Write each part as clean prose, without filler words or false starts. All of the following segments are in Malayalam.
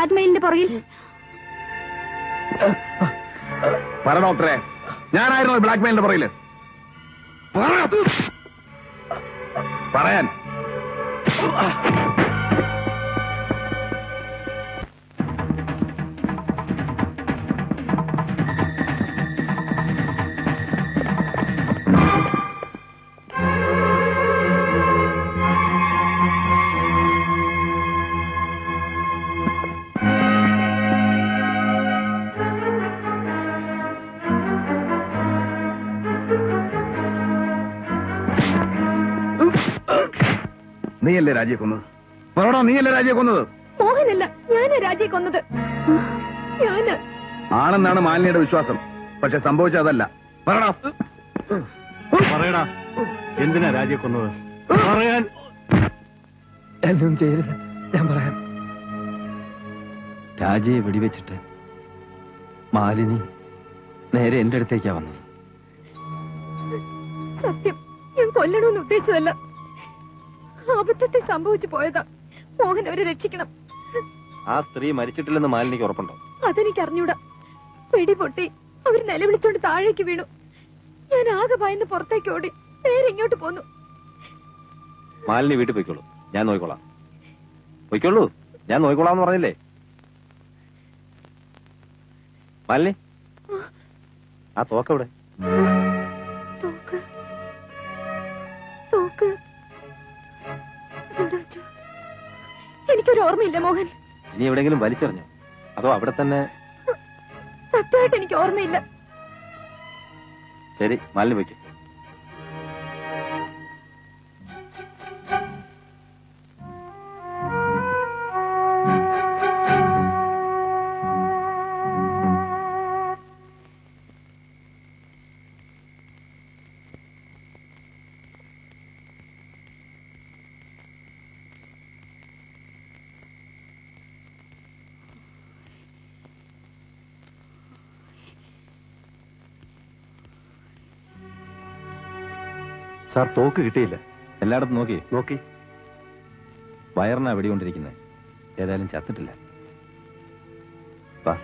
ബ്ലാക്ക് മെയിലിന്റെ പുറകിൽ? പറ ഡോക്ടറെ, ഞാനായിരുന്നു ബ്ലാക്ക് മെയിലിന്റെ പുറകില്. പറയാൻ നീയല്ലേ രാജിയെ കൊന്നത്? പറയണോ, നീയല്ലേ രാജിയെ കൊന്നത്? മോഹനല്ല, ഞാനാ രാജിയെ കൊന്നത്. ഞാന് ആണെന്നാണ് മാലിനിയുടെ വിശ്വാസം. പക്ഷെ സംഭവിച്ചതല്ല. പറയണോ, പറയടാ, എന്തിനാ രാജിയെ കൊന്നത്? പറയാൻ. എല്ലാം ചെയ്യരുത്, ഞാൻ പറയാം. രാജയെ വെടിവെച്ചിട്ട് മാലിനി നേരെ എന്റെ അടുത്തേക്കാ വന്നത്. സത്യം, ഞാൻ കൊല്ലണമെന്ന് ഉദ്ദേശിച്ചതല്ല. അബദ്ധത്തിൽ സംഭവിച്ചു പോയതാ. മോഹൻ അവരെ രക്ഷിക്കണം. ആ സ്ത്രീ മരിച്ചിട്ടില്ലെന്ന് മാലിനിക്ക് ഉറപ്പുണ്ടോ? അതെനിക്ക് അറിഞ്ഞൂടാ. വെടിപൊട്ടി അവർ നിലവിളിച്ചോണ്ട് താഴേക്ക് വീണു. ഞാൻ ആകെ ഭയന്ന് പുറത്തേക്ക് ഓടി നേരെ ഇങ്ങോട്ട് പോന്നു. മാലിനി വീട്ടിൽ പോയിക്കോളൂ, ഞാൻ നോക്കിക്കോളാം. പോയിക്കോളൂ, ഞാൻ നോക്കിക്കോളാന്ന് പറഞ്ഞില്ലേ? മാലിനി, ആ തോക്കെവിടെ? തോക്ക് തോക്ക് എവിടെ വെച്ചു? എനിക്കൊരു ഓർമ്മയില്ല മോഹൻ. ഇനി എവിടെയെങ്കിലും വലിച്ചെറിഞ്ഞോ, അതോ അവിടെ തന്നെ? സത്യമായിട്ട് എനിക്ക് ഓർമ്മയില്ല. ശരി, മാലിനി പോയിക്കോ. സാർ, തോക്ക് കിട്ടിയില്ല. എല്ലായിടത്തും നോക്കി. വയറിനാ വെടികൊണ്ടിരിക്കുന്നത്. ഏതായാലും ചത്തിട്ടില്ല. വാ.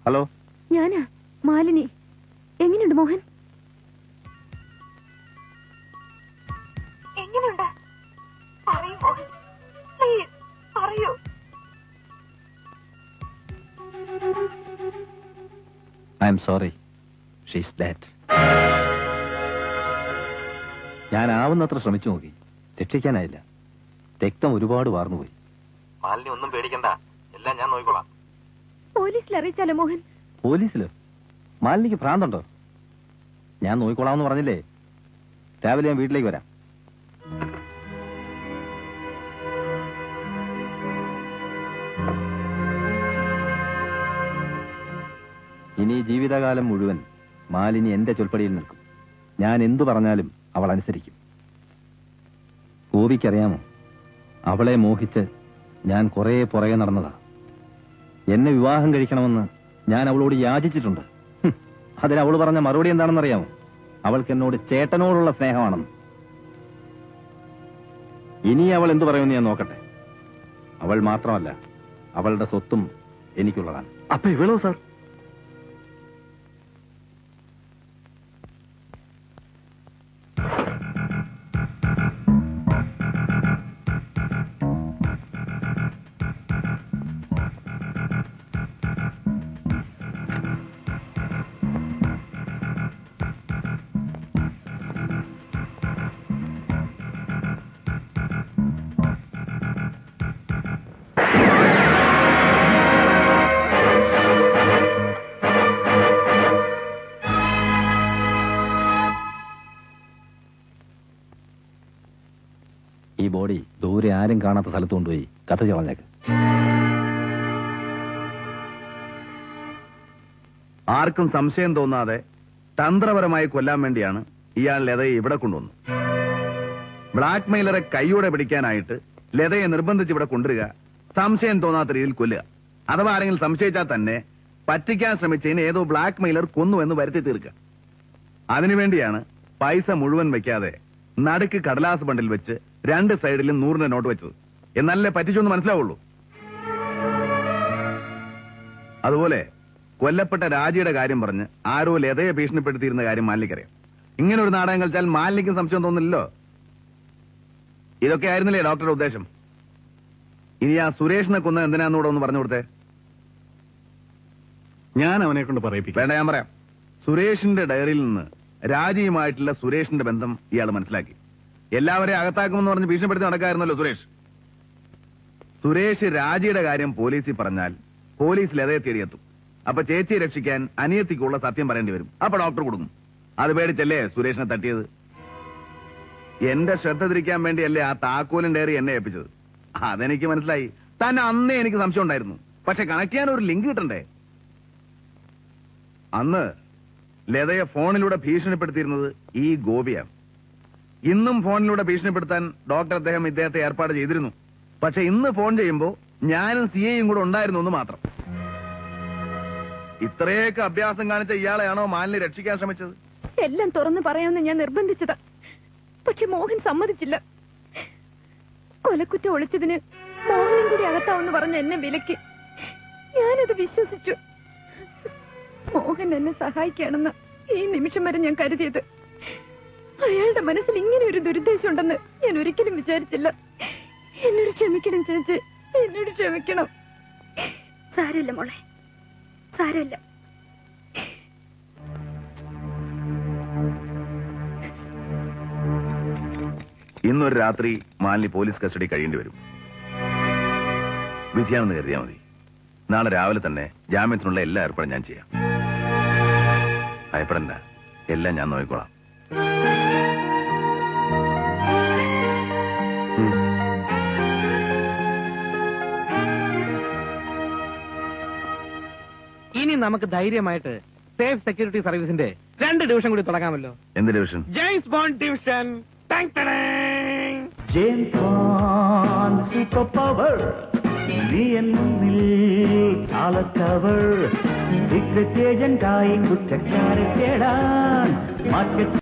ഹലോ, ഞാനാ മാലിനി. എങ്ങനെയുണ്ട് മോഹൻ? എങ്ങനെയുണ്ട്? പറയൂ മോഹൻ, പ്ലീസ് പറയൂ. I am sorry, she is dead. ഞാൻ ആവുന്നത്ര ശ്രമിച്ചു നോക്കി, രക്ഷിക്കാനായില്ല. രക്തം ഒരുപാട് വാർന്നുപോയി. മാലിനി ഒന്നും പേടിക്കണ്ട, എല്ലാം ഞാൻ നോക്കിക്കോളാം. പോലീസിൽ അറിയിച്ചാലോ മോഹൻ? പോലീസിലോ? മാലിനിക്ക് ഭ്രാന്തുണ്ടോ? ഞാൻ നോക്കിക്കോളാമെന്ന് പറഞ്ഞില്ലേ? രാവിലെ ഞാൻ വീട്ടിലേക്ക് വരാം. ഇനി ജീവിതകാലം മുഴുവൻ മാലിനി എന്റെ ചൊൽപ്പടിയിൽ നിൽക്കും. ഞാൻ എന്തു പറഞ്ഞാലും അവൾ അനുസരിക്കും. ഗോപിക്കറിയാമോ, അവളെ മോഹിച്ച് ഞാൻ കുറെ പുറകെ നടന്നതാ. എന്നെ വിവാഹം കഴിക്കണമെന്ന് ഞാൻ അവളോട് യാചിച്ചിട്ടുണ്ട്. അതിന് അവൾ പറഞ്ഞ മറുപടി എന്താണെന്നറിയാമോ? അവൾക്ക് എന്നോട് ചേട്ടനോടുള്ള സ്നേഹമാണെന്ന്. ഇനി അവൾ എന്തു പറയുമെന്ന് ഞാൻ നോക്കട്ടെ. അവൾ മാത്രമല്ല, അവളുടെ സ്വത്തും എനിക്കുള്ളതാണ്. അപ്പൊ ഇവളോ സാർ? ദൂരെ ആരും കാണാത്ത സ്ഥലത്ത് കൊണ്ടുപോയി കത്തിച്ച് കളഞ്ഞേക്ക്. ആർക്കും സംശയം തോന്നാതെ തന്ത്രപരമായി കൊല്ലാൻ വേണ്ടിയാണ് ഇയാൾ ലതയെ ഇവിടെ കൊണ്ടുവന്നു. ബ്ലാക്ക് മെയിലറെ കൈയോടെ പിടിക്കാനായിട്ട് ലതയെ നിർബന്ധിച്ച് ഇവിടെ കൊണ്ടുവരിക, സംശയം തോന്നാത്ത രീതിയിൽ കൊല്ലുക. അഥവാ ആരെങ്കിലും സംശയിച്ചാൽ തന്നെ പറ്റിക്കാൻ ശ്രമിച്ചതിന് ഏതോ ബ്ലാക്ക് മെയിലർ കൊന്നു എന്ന് വരുത്തി തീർക്കുക. അതിനുവേണ്ടിയാണ് പൈസ മുഴുവൻ വെക്കാതെ നടുക്ക് കടലാസ് ബണ്ടിൽ വെച്ച് 2 സൈഡിലും 100-ന്റെ നോട്ട് വെച്ചത്. എന്നാലേ പറ്റിച്ചൊന്ന് മനസ്സിലാവുള്ളൂ. അതുപോലെ കൊല്ലപ്പെട്ട രാജിയുടെ കാര്യം പറഞ്ഞ് ആരോ ലതയെ ഭീഷണിപ്പെടുത്തിയിരുന്ന കാര്യം മാലിനിക്കറിയാം. ഇങ്ങനെ ഒരു നാടകം കളിച്ചാൽ മാലിനിക്കും സംശയം തോന്നില്ലല്ലോ. ഇതൊക്കെ ആയിരുന്നില്ലേ ഡോക്ടറുടെ ഉദ്ദേശം? ഇനി ആ സുരേഷിനെ കൊന്നത് എന്തിനാന്നൂടെ ഒന്ന് പറഞ്ഞു കൊടുത്തേ. ഞാൻ അവനെ കൊണ്ട് പറയിപ്പിക്കും. വേണ്ട, ഞാൻ പറയാം. സുരേഷിന്റെ ഡയറിയിൽ നിന്ന് രാജിയുമായിട്ടുള്ള സുരേഷിന്റെ ബന്ധം ഇയാൾ മനസ്സിലാക്കി. എല്ലാവരെയും അകത്താക്കുമെന്ന് പറഞ്ഞ് ഭീഷണിപ്പെടുത്തി നടക്കായിരുന്നല്ലോ സുരേഷ്. സുരേഷ് രാജിയുടെ കാര്യം പോലീസിൽ പറഞ്ഞാൽ പോലീസ് ലതയെ തേടിയെത്തും. അപ്പൊ ചേച്ചിയെ രക്ഷിക്കാൻ അനിയത്തിക്കുള്ള സത്യം പറയേണ്ടി വരും. അപ്പൊ ഡോക്ടർ കൊടുക്കും. അത് പേടിച്ചല്ലേ സുരേഷിനെ തട്ടിയത്? എന്റെ ശ്രദ്ധ തിരിക്കാൻ വേണ്ടിയല്ലേ ആ താക്കോലും ഡയറി എന്നെ ഏൽപ്പിച്ചത്. അതെനിക്ക് മനസ്സിലായി. തന്നെ അന്നേ എനിക്ക് സംശയം ഉണ്ടായിരുന്നു. പക്ഷെ കണക്ട് ചെയ്യാൻ ഒരു ലിങ്ക് കിട്ടണ്ടേ? അന്ന് ലതയെ ഫോണിലൂടെ ഭീഷണിപ്പെടുത്തിയിരുന്നത് ഈ ഗോപിയാണ്. ഇന്നും ഫോണിലൂടെ ഭീഷണിപ്പെടുത്താൻ ഡോക്ടർ ഇദ്ദേഹത്തെ ഏർപ്പാട് ചെയ്തിരുന്നു. പക്ഷെ ഇന്ന് ഫോൺ ചെയ്യുമ്പോ ഞാനും സിഐയും കൂടെ ഉണ്ടായിരുന്നു എന്ന് മാത്രം. ഇത്രയൊക്കെ അഭ്യാസം കാണിച്ച ഇയാളെയാണോ മാലിനെ രക്ഷിക്കാൻ ശ്രമിച്ചത്? എല്ലാം തുറന്നു പറയാമെന്ന് ഞാൻ നിർബന്ധിച്ചതാ. പക്ഷെ മോഹൻ സമ്മതിച്ചില്ല. കൊലക്കുറ്റം ഒളിച്ചതിന് മോഹനും കൂടി അകത്താവെന്ന് പറഞ്ഞ് എന്നെ വിലക്കി. ഞാനത് വിശ്വസിച്ചു. മോഹൻ എന്നെ സഹായിക്കുകയാണെന്ന് ഈ നിമിഷം വരെ ഞാൻ കരുതിയത്. അയാളുടെ മനസ്സിൽ ഇങ്ങനെ ഒരു ദുരുദ്ദേശം ഉണ്ടെന്ന് ഞാൻ ഒരിക്കലും വിചാരിച്ചില്ല. എന്നോട് ക്ഷമിക്കണം ചേച്ചി, എന്നോട് ക്ഷമിക്കണം. സാരമില്ല മോളെ, സാരമില്ല. ഇന്നൊരു രാത്രി മാലിനി പോലീസ് കസ്റ്റഡി കഴിയേണ്ടി വരും. വിധിയാണെന്ന് കരുതിയാൽ മതി. നാളെ രാവിലെ തന്നെ ജാമ്യത്തിനുള്ള എല്ലാ ഏർപ്പാടും ഞാൻ ചെയ്യാം. ഭയപ്പെടണ്ട, എല്ലാം ഞാൻ നോക്കിക്കോളാം. ഇനി നമുക്ക് ധൈര്യമായിട്ട് സേഫ് സെക്യൂരിറ്റി സർവീസിന്റെ 2 ഡിവിഷൻ കൂടി തുടങ്ങാമല്ലോ. എന്ത് division? James bond division. James bond super power, നീ എന്നിൽ കാലക്കവർ, സീക്രട്ട് ഏജന്റായി കുറ്റക്കാരെ തേടാൻ മാർക്കറ്റ്